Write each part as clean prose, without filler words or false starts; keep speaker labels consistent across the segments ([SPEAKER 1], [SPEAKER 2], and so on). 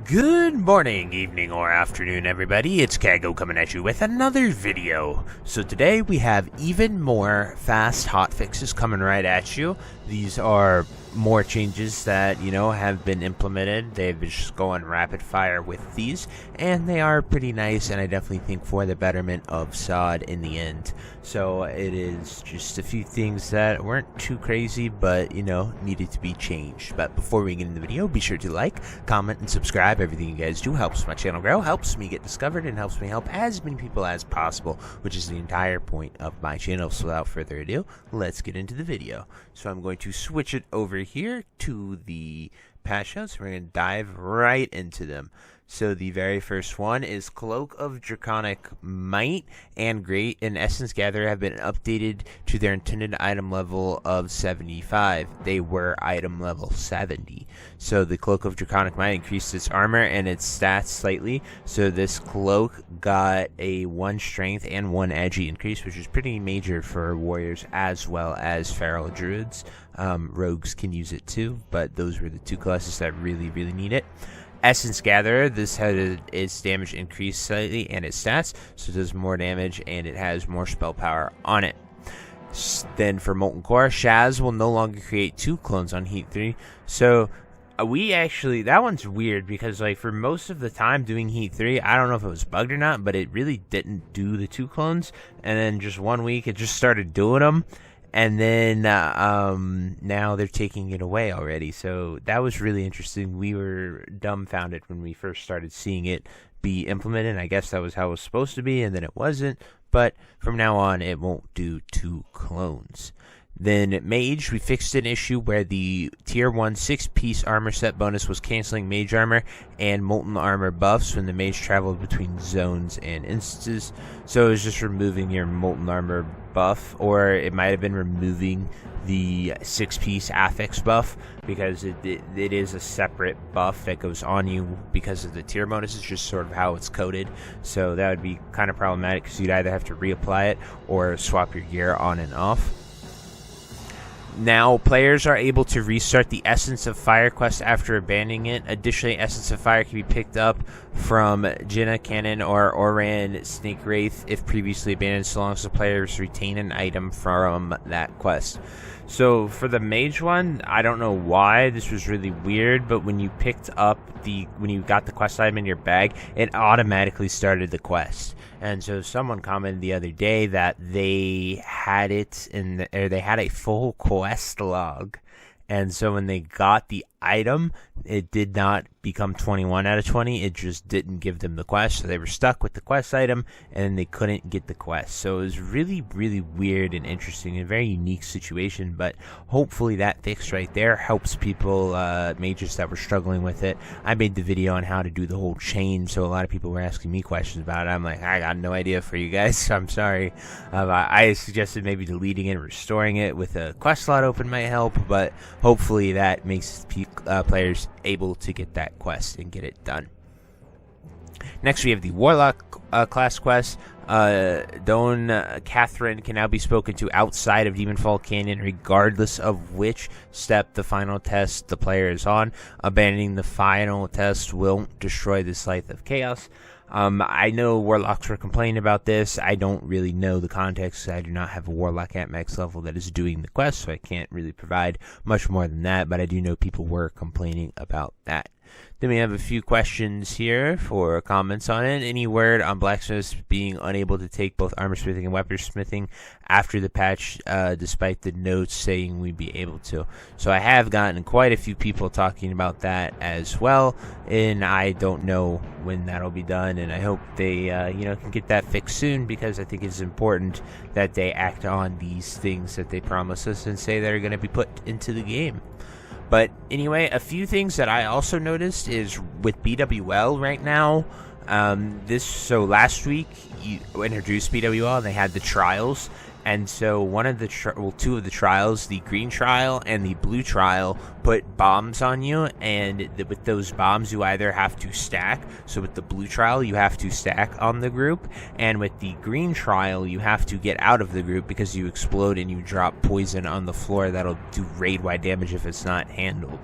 [SPEAKER 1] Good morning, evening, or afternoon, everybody. It's Kaghoe coming at you with another video. So today we have even more fast hotfixes coming right at you. These are more changes that, have been implemented. They've been just going rapid fire with these, and they are pretty nice, and I definitely think for the betterment of SOD in the end. So it is just a few things that weren't too crazy, but, needed to be changed. But before we get into the video, be sure to like, comment, and subscribe. Everything you guys do helps my channel grow, helps me get discovered, and helps me help as many people as possible, which is the entire point of my channel. So without further ado, let's get into the video. So I'm going to switch it over here to the patch notes. We're going to dive right into them. So the very first one is Cloak of Draconic Might and Great and Essence Gatherer have been updated to their intended item level of 75. They were item level 70. So the Cloak of Draconic Might increased its armor and its stats slightly. So this cloak got a 1 strength and 1 agi increase, which is pretty major for warriors as well as feral druids. Rogues can use it too, but those were the two classes that really need it. Essence Gatherer, this had its damage increased slightly and its stats, so it does more damage and it has more spell power on it. Then for Molten Core, Shaz will no longer create 2 clones on Heat 3. So we actually, that one's weird because for most of the time doing Heat 3, I don't know if it was bugged or not, but it really didn't do the 2 clones, and then just 1 week it just started doing them. And then now they're taking it away already. So that was really interesting. We were dumbfounded when we first started seeing it be implemented. I guess that was how it was supposed to be, and then it wasn't. But from now on, it won't do 2 clones. Then Mage, we fixed an issue where the Tier 1 6-piece armor set bonus was canceling Mage armor and Molten armor buffs when the Mage traveled between zones and instances. So it was just removing your Molten armor buff, or it might have been removing the 6-piece affix buff, because it is a separate buff that goes on you because of the tier bonus. It's just sort of how it's coded. So that would be kind of problematic because you'd either have to reapply it or swap your gear on and off. Now, players are able to restart the Essence of Fire quest after abandoning it. Additionally, Essence of Fire can be picked up from Jinna Cannon or Oran Snake Wraith if previously abandoned, so long as the players retain an item from that quest. So for the Mage one, I don't know why this was really weird, but when you picked up when you got the quest item in your bag, it automatically started the quest. And so someone commented the other day that they had it they had a full quest log. And so when they got the item, it did not become 21 out of 20. It just didn't give them the quest. So they were stuck with the quest item, and they couldn't get the quest. So it was really weird and interesting, and a very unique situation. But hopefully that fix right there helps people, mages that were struggling with it. I made the video on how to do the whole chain, so a lot of people were asking me questions about it. I'm like, I got no idea for you guys, so I'm sorry. I suggested maybe deleting it and restoring it with a quest slot open might help, but hopefully that makes players able to get that quest and get it done. Next, we have the Warlock class quest. Don Catherine can now be spoken to outside of Demonfall Canyon, regardless of which step the final test the player is on. Abandoning the final test won't destroy the Scythe of Chaos. I know Warlocks were complaining about this. I don't really know the context. I do not have a Warlock at max level that is doing the quest, so I can't really provide much more than that, but I do know people were complaining about that. Then we have a few questions here for comments on it. Any word on blacksmiths being unable to take both armor smithing and weaponsmithing after the patch, despite the notes saying we'd be able to? So I have gotten quite a few people talking about that as well, and I don't know when that'll be done, and I hope they can get that fixed soon, because I think it's important that they act on these things that they promise us and say they're going to be put into the game. But anyway, a few things that I also noticed is with BWL right now. So last week you introduced BWL and they had the trials, And so one of the two of the trials, the green trial and the blue trial, put bombs on you, and with those bombs you either have to stack. So with the blue trial you have to stack on the group, and with the green trial you have to get out of the group because you explode and you drop poison on the floor that'll do raid-wide damage if it's not handled.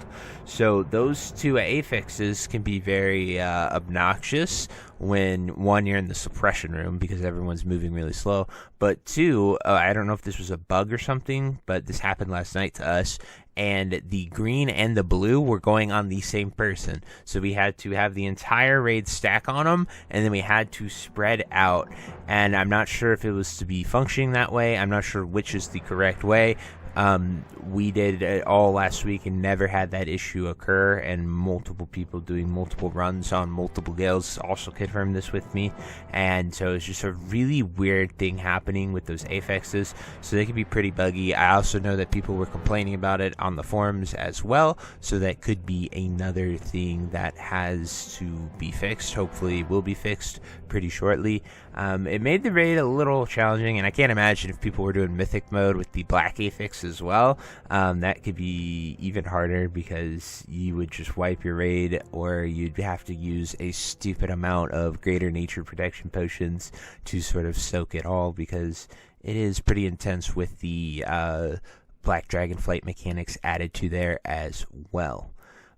[SPEAKER 1] So those two affixes can be very obnoxious when, one, you're in the suppression room because everyone's moving really slow, but two, I don't know if this was a bug or something, but this happened last night to us, and the green and the blue were going on the same person. So we had to have the entire raid stack on them, and then we had to spread out. And I'm not sure if it was to be functioning that way. I'm not sure which is the correct way. We did it all last week and never had that issue occur, and multiple people doing multiple runs on multiple guilds also confirmed this with me. And so it's just a really weird thing happening with those affixes, so they can be pretty buggy. I also know that people were complaining about it on the forums as well, so that could be another thing that has to be fixed. Hopefully will be fixed pretty shortly. It made the raid a little challenging, and I can't imagine if people were doing mythic mode with the black affix as well. That could be even harder because you would just wipe your raid, or you'd have to use a stupid amount of greater nature protection potions to sort of soak it all, because it is pretty intense with the black dragonflight mechanics added to there as well.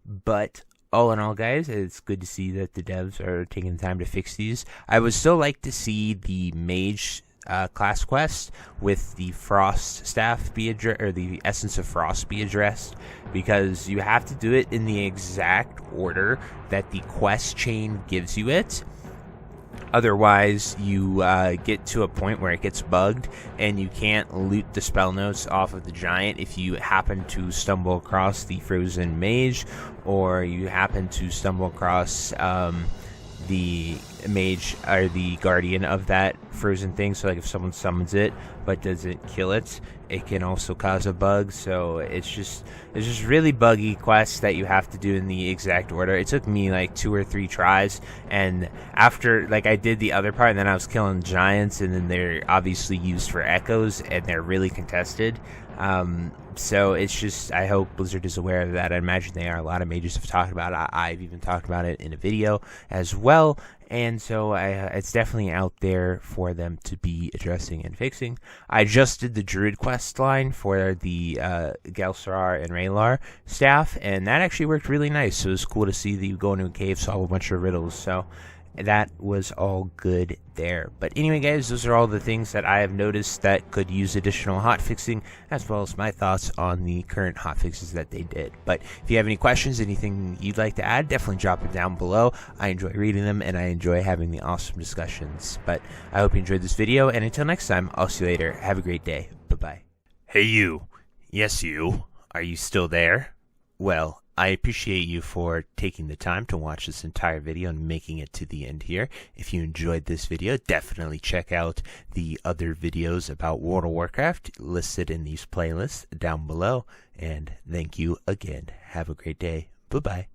[SPEAKER 1] But all in all, guys, it's good to see that the devs are taking the time to fix these. I would still like to see the mage class quest with the frost staff be addressed, or the essence of frost be addressed, because you have to do it in the exact order that the quest chain gives you it. Otherwise, you get to a point where it gets bugged and you can't loot the spell notes off of the giant if you happen to stumble across the frozen mage, or you happen to stumble across the mage or the guardian of that frozen thing. So like if someone summons it but doesn't kill it, it can also cause a bug. So it's just really buggy quests that you have to do in the exact order. It took me like 2 or 3 tries, and after, like, I did the other part and then I was killing giants, and then they're obviously used for echoes and they're really contested. So it's just, I hope Blizzard is aware of that. I imagine they are. A lot of mages have talked about it. I've even talked about it in a video as well. And so it's definitely out there for them to be addressing and fixing. I just did the Druid quest line for the Galsarar and Raylar staff, and that actually worked really nice. So it was cool to see that you go into a cave, solve a bunch of riddles. So that was all good there. But anyway, guys, those are all the things that I have noticed that could use additional hotfixing, as well as my thoughts on the current hotfixes that they did. But if you have any questions, anything you'd like to add, definitely drop it down below. I enjoy reading them, and I enjoy having the awesome discussions. But I hope you enjoyed this video, and until next time, I'll see you later. Have a great day. Bye-bye. Hey, you. Yes, you. Are you still there? Well, I appreciate you for taking the time to watch this entire video and making it to the end here. If you enjoyed this video, definitely check out the other videos about World of Warcraft listed in these playlists down below. And thank you again. Have a great day. Bye-bye.